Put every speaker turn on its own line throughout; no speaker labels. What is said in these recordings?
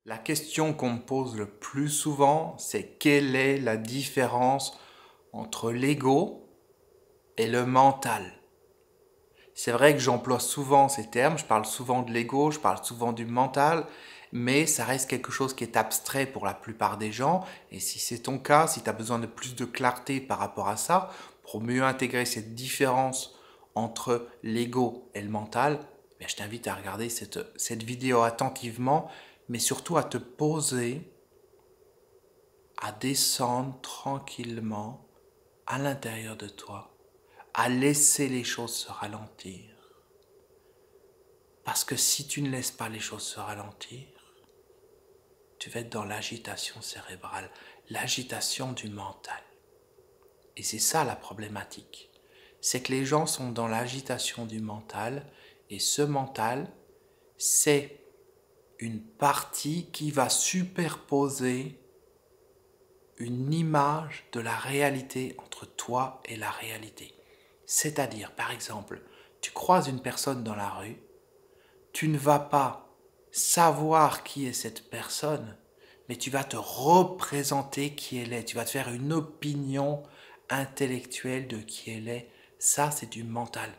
La question qu'on me pose le plus souvent, c'est quelle est la différence entre l'ego et le mental? C'est vrai que j'emploie souvent ces termes, je parle souvent de l'ego, je parle souvent du mental, mais ça reste quelque chose qui est abstrait pour la plupart des gens. Et si c'est ton cas, si tu as besoin de plus de clarté par rapport à ça, pour mieux intégrer cette différence entre l'ego et le mental, je t'invite à regarder cette vidéo attentivement, mais surtout à te poser, à descendre tranquillement à l'intérieur de toi, à laisser les choses se ralentir. Parce que si tu ne laisses pas les choses se ralentir, tu vas être dans l'agitation cérébrale, l'agitation du mental. Et c'est ça la problématique. C'est que les gens sont dans l'agitation du mental, et ce mental, c'est une partie qui va superposer une image de la réalité entre toi et la réalité. C'est-à-dire, par exemple, tu croises une personne dans la rue, tu ne vas pas savoir qui est cette personne, mais tu vas te représenter qui elle est. Tu vas te faire une opinion intellectuelle de qui elle est. Ça, c'est du mental.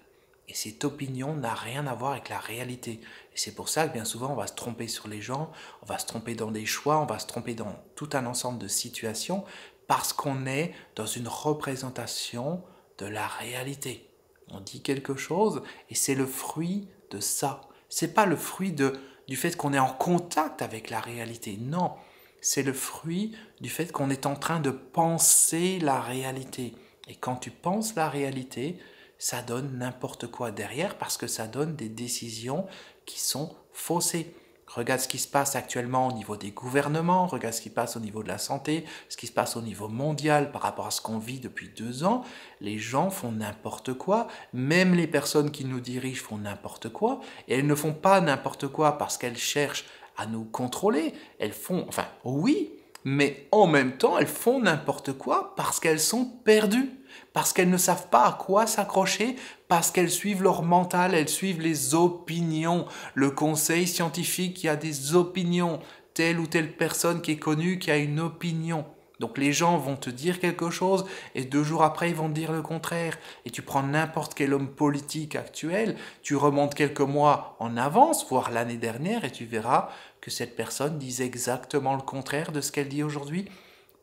Et cette opinion n'a rien à voir avec la réalité. Et c'est pour ça que bien souvent, on va se tromper sur les gens, on va se tromper dans des choix, on va se tromper dans tout un ensemble de situations, parce qu'on est dans une représentation de la réalité. On dit quelque chose et c'est le fruit de ça. C'est pas le fruit du fait qu'on est en contact avec la réalité. Non, c'est le fruit du fait qu'on est en train de penser la réalité. Et quand tu penses la réalité, ça donne n'importe quoi derrière parce que ça donne des décisions qui sont faussées. Regarde ce qui se passe actuellement au niveau des gouvernements, regarde ce qui se passe au niveau de la santé, ce qui se passe au niveau mondial par rapport à ce qu'on vit depuis 2 ans. Les gens font n'importe quoi, même les personnes qui nous dirigent font n'importe quoi, et elles ne font pas n'importe quoi parce qu'elles cherchent à nous contrôler. Elles font, enfin oui, mais en même temps, elles font n'importe quoi parce qu'elles sont perdues, parce qu'elles ne savent pas à quoi s'accrocher, parce qu'elles suivent leur mental, elles suivent les opinions. Le conseil scientifique qui a des opinions, telle ou telle personne qui est connue qui a une opinion. Donc les gens vont te dire quelque chose et 2 jours après ils vont te dire le contraire. Et tu prends n'importe quel homme politique actuel, tu remontes quelques mois en avance, voire l'année dernière, et tu verras que cette personne dit exactement le contraire de ce qu'elle dit aujourd'hui,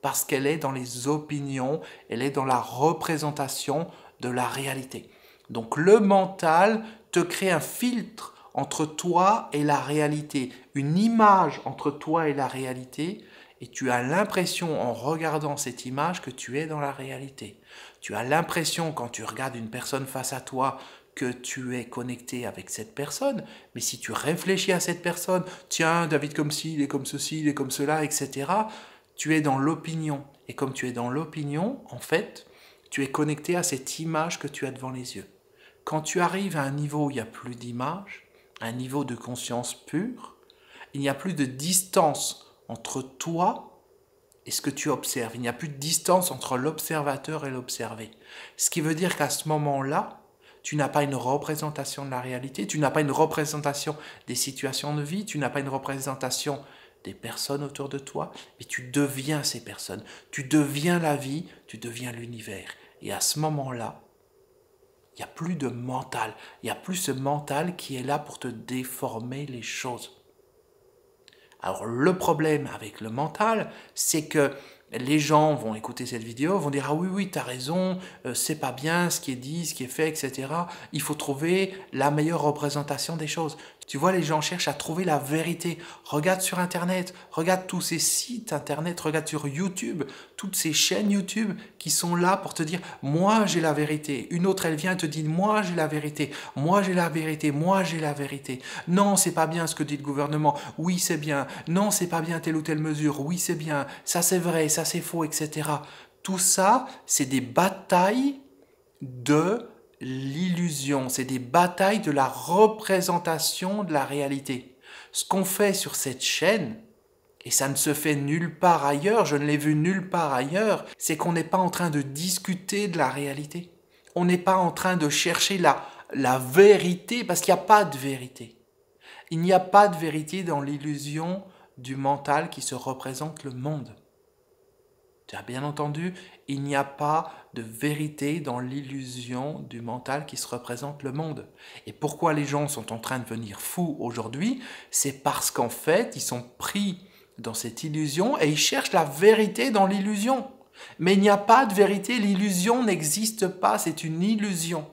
parce qu'elle est dans les opinions, elle est dans la représentation de la réalité. Donc le mental te crée un filtre entre toi et la réalité, une image entre toi et la réalité, et tu as l'impression en regardant cette image que tu es dans la réalité. Tu as l'impression quand tu regardes une personne face à toi que tu es connecté avec cette personne, mais si tu réfléchis à cette personne, tiens, David comme ci, il est comme ceci, il est comme cela, etc., tu es dans l'opinion. Et comme tu es dans l'opinion, en fait, tu es connecté à cette image que tu as devant les yeux. Quand tu arrives à un niveau où il n'y a plus d'image, un niveau de conscience pure, il n'y a plus de distance entre toi et ce que tu observes. Il n'y a plus de distance entre l'observateur et l'observé. Ce qui veut dire qu'à ce moment-là, tu n'as pas une représentation de la réalité, tu n'as pas une représentation des situations de vie, tu n'as pas une représentation des personnes autour de toi, mais tu deviens ces personnes. Tu deviens la vie, tu deviens l'univers. Et à ce moment-là, il n'y a plus de mental. Il n'y a plus ce mental qui est là pour te déformer les choses. Alors le problème avec le mental, c'est que les gens vont écouter cette vidéo, vont dire « Ah oui, oui, t'as raison, c'est pas bien ce qui est dit, ce qui est fait, etc. Il faut trouver la meilleure représentation des choses. » Tu vois, les gens cherchent à trouver la vérité. Regarde sur Internet, regarde tous ces sites Internet, regarde sur YouTube, toutes ces chaînes YouTube qui sont là pour te dire « Moi, j'ai la vérité. » Une autre, elle vient et te dit « Moi, j'ai la vérité. Moi, j'ai la vérité. Moi, j'ai la vérité. » Non, c'est pas bien ce que dit le gouvernement. Oui, c'est bien. Non, c'est pas bien telle ou telle mesure. Oui, c'est bien. Ça, c'est vrai. Ça, c'est faux, etc. Tout ça, c'est des batailles de l'illusion, c'est des batailles de la représentation de la réalité. Ce qu'on fait sur cette chaîne, et ça ne se fait nulle part ailleurs, je ne l'ai vu nulle part ailleurs, c'est qu'on n'est pas en train de discuter de la réalité. On n'est pas en train de chercher la vérité, parce qu'il n'y a pas de vérité. Il n'y a pas de vérité dans l'illusion du mental qui se représente le monde. Tu as bien entendu, il n'y a pas de vérité dans l'illusion du mental qui se représente le monde. Et pourquoi les gens sont en train de devenir fous aujourd'hui? C'est parce qu'en fait, ils sont pris dans cette illusion et ils cherchent la vérité dans l'illusion. Mais il n'y a pas de vérité, l'illusion n'existe pas, c'est une illusion.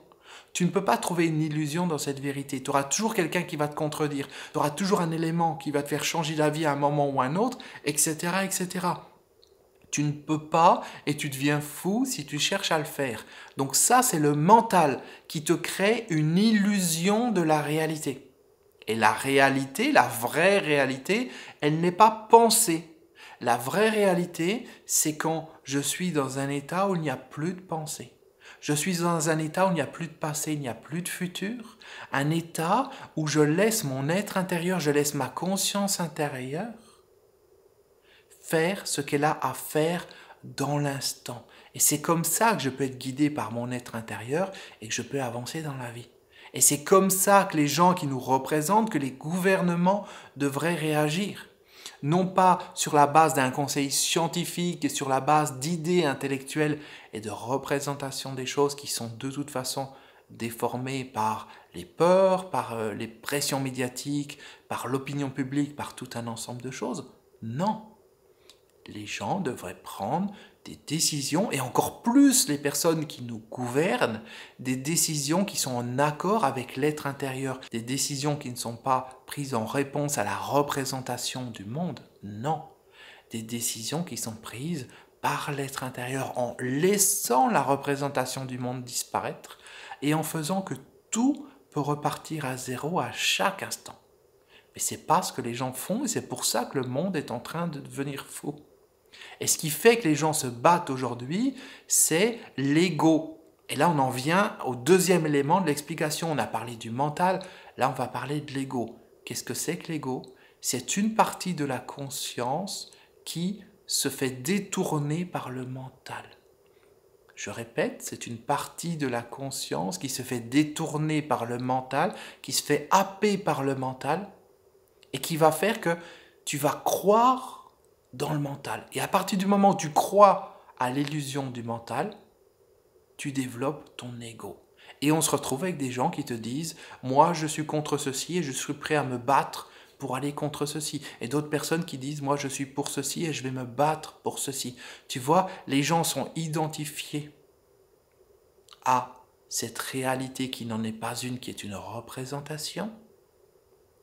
Tu ne peux pas trouver une illusion dans cette vérité. Tu auras toujours quelqu'un qui va te contredire. Tu auras toujours un élément qui va te faire changer d'avis à un moment ou à un autre, etc., etc. Tu ne peux pas et tu deviens fou si tu cherches à le faire. Donc ça, c'est le mental qui te crée une illusion de la réalité. Et la réalité, la vraie réalité, elle n'est pas pensée. La vraie réalité, c'est quand je suis dans un état où il n'y a plus de pensée. Je suis dans un état où il n'y a plus de passé, il n'y a plus de futur. Un état où je laisse mon être intérieur, je laisse ma conscience intérieure faire ce qu'elle a à faire dans l'instant. Et c'est comme ça que je peux être guidé par mon être intérieur et que je peux avancer dans la vie. Et c'est comme ça que les gens qui nous représentent, que les gouvernements devraient réagir. Non pas sur la base d'un conseil scientifique et sur la base d'idées intellectuelles et de représentations des choses qui sont de toute façon déformées par les peurs, par les pressions médiatiques, par l'opinion publique, par tout un ensemble de choses. Non. Les gens devraient prendre des décisions, et encore plus les personnes qui nous gouvernent, des décisions qui sont en accord avec l'être intérieur, des décisions qui ne sont pas prises en réponse à la représentation du monde, non, des décisions qui sont prises par l'être intérieur en laissant la représentation du monde disparaître et en faisant que tout peut repartir à zéro à chaque instant. Mais c'est pas ce que les gens font et c'est pour ça que le monde est en train de devenir fou. Et ce qui fait que les gens se battent aujourd'hui, c'est l'ego. Et là, on en vient au deuxième élément de l'explication. On a parlé du mental, là, on va parler de l'ego. Qu'est-ce que c'est que l'ego? C'est une partie de la conscience qui se fait détourner par le mental. Je répète, c'est une partie de la conscience qui se fait détourner par le mental, qui se fait happer par le mental, et qui va faire que tu vas croire dans le mental. Et à partir du moment où tu crois à l'illusion du mental, tu développes ton ego. Et on se retrouve avec des gens qui te disent « Moi, je suis contre ceci et je suis prêt à me battre pour aller contre ceci. » Et d'autres personnes qui disent « Moi, je suis pour ceci et je vais me battre pour ceci. » Tu vois, les gens sont identifiés à cette réalité qui n'en est pas une, qui est une représentation.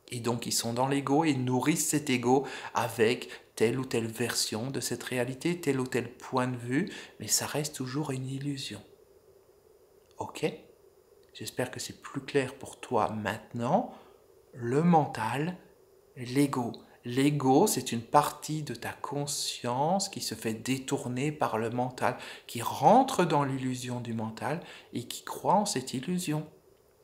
Et donc, ils sont dans l'ego et nourrissent cet ego avec telle ou telle version de cette réalité, tel ou tel point de vue, mais ça reste toujours une illusion. Ok? J'espère que c'est plus clair pour toi maintenant. Le mental, l'ego. L'ego, c'est une partie de ta conscience qui se fait détourner par le mental, qui rentre dans l'illusion du mental et qui croit en cette illusion.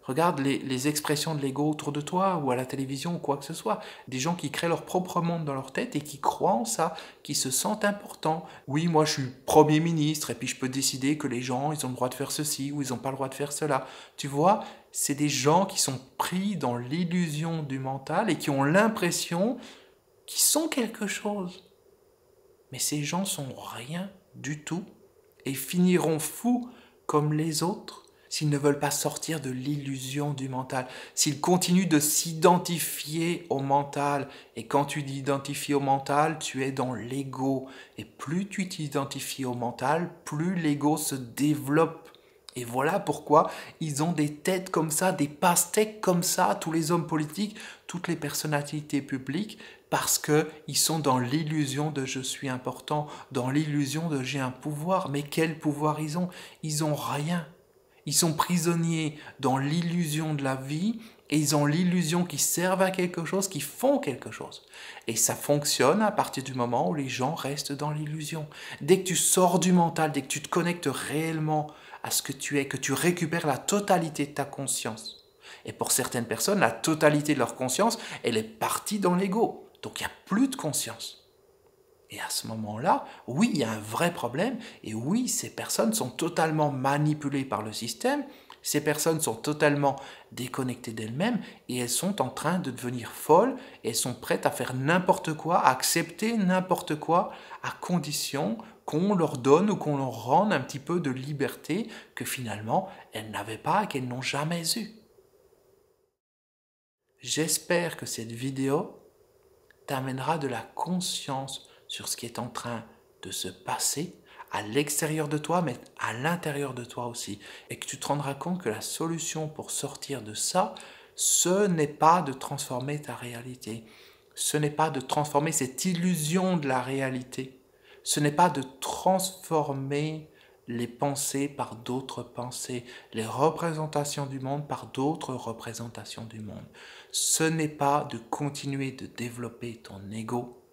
Regarde les expressions de l'ego autour de toi ou à la télévision ou quoi que ce soit. Des gens qui créent leur propre monde dans leur tête et qui croient en ça, qui se sentent importants. Oui, moi je suis Premier ministre et puis je peux décider que les gens, ils ont le droit de faire ceci ou ils n'ont pas le droit de faire cela. Tu vois, c'est des gens qui sont pris dans l'illusion du mental et qui ont l'impression qu'ils sont quelque chose. Mais ces gens sont rien du tout et finiront fous comme les autres s'ils ne veulent pas sortir de l'illusion du mental, s'ils continuent de s'identifier au mental. Et quand tu t'identifies au mental, tu es dans l'ego. Et plus tu t'identifies au mental, plus l'ego se développe. Et voilà pourquoi ils ont des têtes comme ça, des pastèques comme ça, tous les hommes politiques, toutes les personnalités publiques, parce qu'ils sont dans l'illusion de je suis important, dans l'illusion de j'ai un pouvoir. Mais quel pouvoir ils ont? Ils n'ont rien. Ils sont prisonniers dans l'illusion de la vie et ils ont l'illusion qu'ils servent à quelque chose, qu'ils font quelque chose. Et ça fonctionne à partir du moment où les gens restent dans l'illusion. Dès que tu sors du mental, dès que tu te connectes réellement à ce que tu es, que tu récupères la totalité de ta conscience. Et pour certaines personnes, la totalité de leur conscience, elle est partie dans l'ego. Donc il n'y a plus de conscience. Et à ce moment-là, oui, il y a un vrai problème, et oui, ces personnes sont totalement manipulées par le système, Ces personnes sont totalement déconnectées d'elles-mêmes et elles sont en train de devenir folles et elles sont prêtes à faire n'importe quoi, à accepter n'importe quoi, à condition qu'on leur donne ou qu'on leur rende un petit peu de liberté que finalement elles n'avaient pas et qu'elles n'ont jamais eu. J'espère que cette vidéo t'amènera de la conscience sur ce qui est en train de se passer à l'extérieur de toi, mais à l'intérieur de toi aussi. Et que tu te rendras compte que la solution pour sortir de ça, ce n'est pas de transformer ta réalité. Ce n'est pas de transformer cette illusion de la réalité. Ce n'est pas de transformer les pensées par d'autres pensées, les représentations du monde par d'autres représentations du monde. Ce n'est pas de continuer de développer ton ego,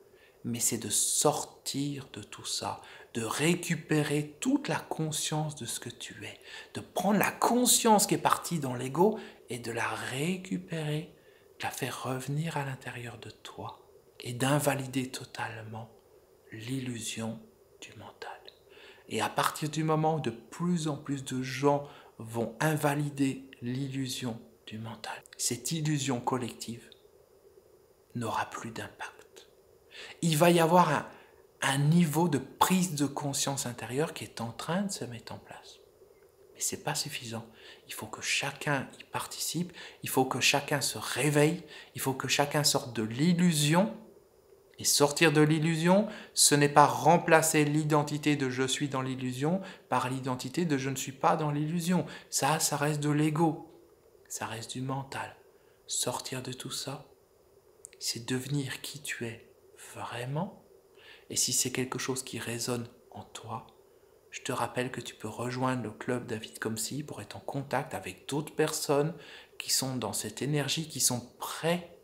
mais c'est de sortir de tout ça, de récupérer toute la conscience de ce que tu es, de prendre la conscience qui est partie dans l'ego et de la récupérer, de la faire revenir à l'intérieur de toi et d'invalider totalement l'illusion du mental. Et à partir du moment où de plus en plus de gens vont invalider l'illusion du mental, cette illusion collective n'aura plus d'impact. Il va y avoir un niveau de prise de conscience intérieure qui est en train de se mettre en place. Mais ce n'est pas suffisant. Il faut que chacun y participe, il faut que chacun se réveille, il faut que chacun sorte de l'illusion. Et sortir de l'illusion, ce n'est pas remplacer l'identité de je suis dans l'illusion par l'identité de je ne suis pas dans l'illusion. Ça reste de l'ego, ça reste du mental. Sortir de tout ça, c'est devenir qui tu es vraiment. Et si c'est quelque chose qui résonne en toi, je te rappelle que tu peux rejoindre le club David Komsi pour être en contact avec d'autres personnes qui sont dans cette énergie, qui sont prêts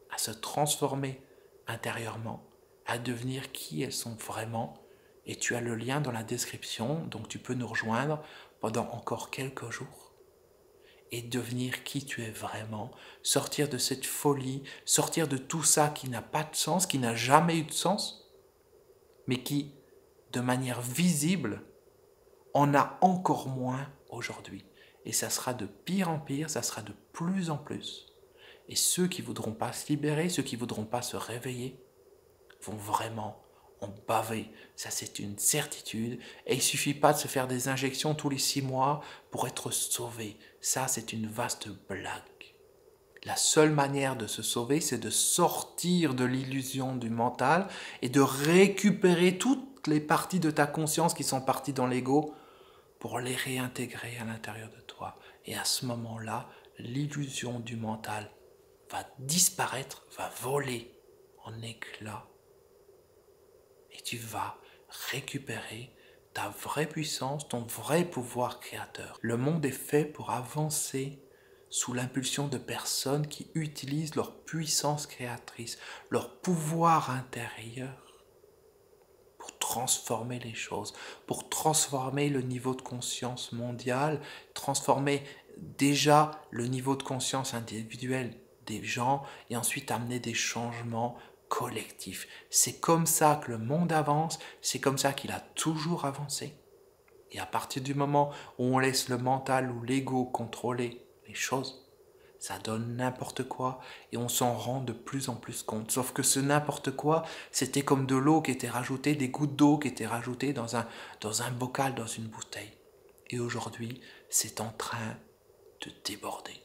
à se transformer intérieurement, à devenir qui elles sont vraiment. Et tu as le lien dans la description, donc tu peux nous rejoindre pendant encore quelques jours et devenir qui tu es vraiment, sortir de cette folie, sortir de tout ça qui n'a pas de sens, qui n'a jamais eu de sens, mais qui, de manière visible, en a encore moins aujourd'hui. Et ça sera de pire en pire, ça sera de plus en plus. Et ceux qui ne voudront pas se libérer, ceux qui ne voudront pas se réveiller, vont vraiment en baver. Ça, c'est une certitude. Et il ne suffit pas de se faire des injections tous les 6 mois pour être sauvé. Ça, c'est une vaste blague. La seule manière de se sauver, c'est de sortir de l'illusion du mental et de récupérer toutes les parties de ta conscience qui sont parties dans l'ego pour les réintégrer à l'intérieur de toi. Et à ce moment-là, l'illusion du mental va disparaître, va voler en éclats. Et tu vas récupérer ta vraie puissance, ton vrai pouvoir créateur. Le monde est fait pour avancer sous l'impulsion de personnes qui utilisent leur puissance créatrice, leur pouvoir intérieur pour transformer les choses, pour transformer le niveau de conscience mondial, transformer déjà le niveau de conscience individuel des gens et ensuite amener des changements collectifs. C'est comme ça que le monde avance, c'est comme ça qu'il a toujours avancé. Et à partir du moment où on laisse le mental ou l'ego contrôler les choses, ça donne n'importe quoi et on s'en rend de plus en plus compte. Sauf que ce n'importe quoi, c'était comme de l'eau qui était rajoutée, des gouttes d'eau qui étaient rajoutées dans un bocal, dans une bouteille. Et aujourd'hui, c'est en train de déborder.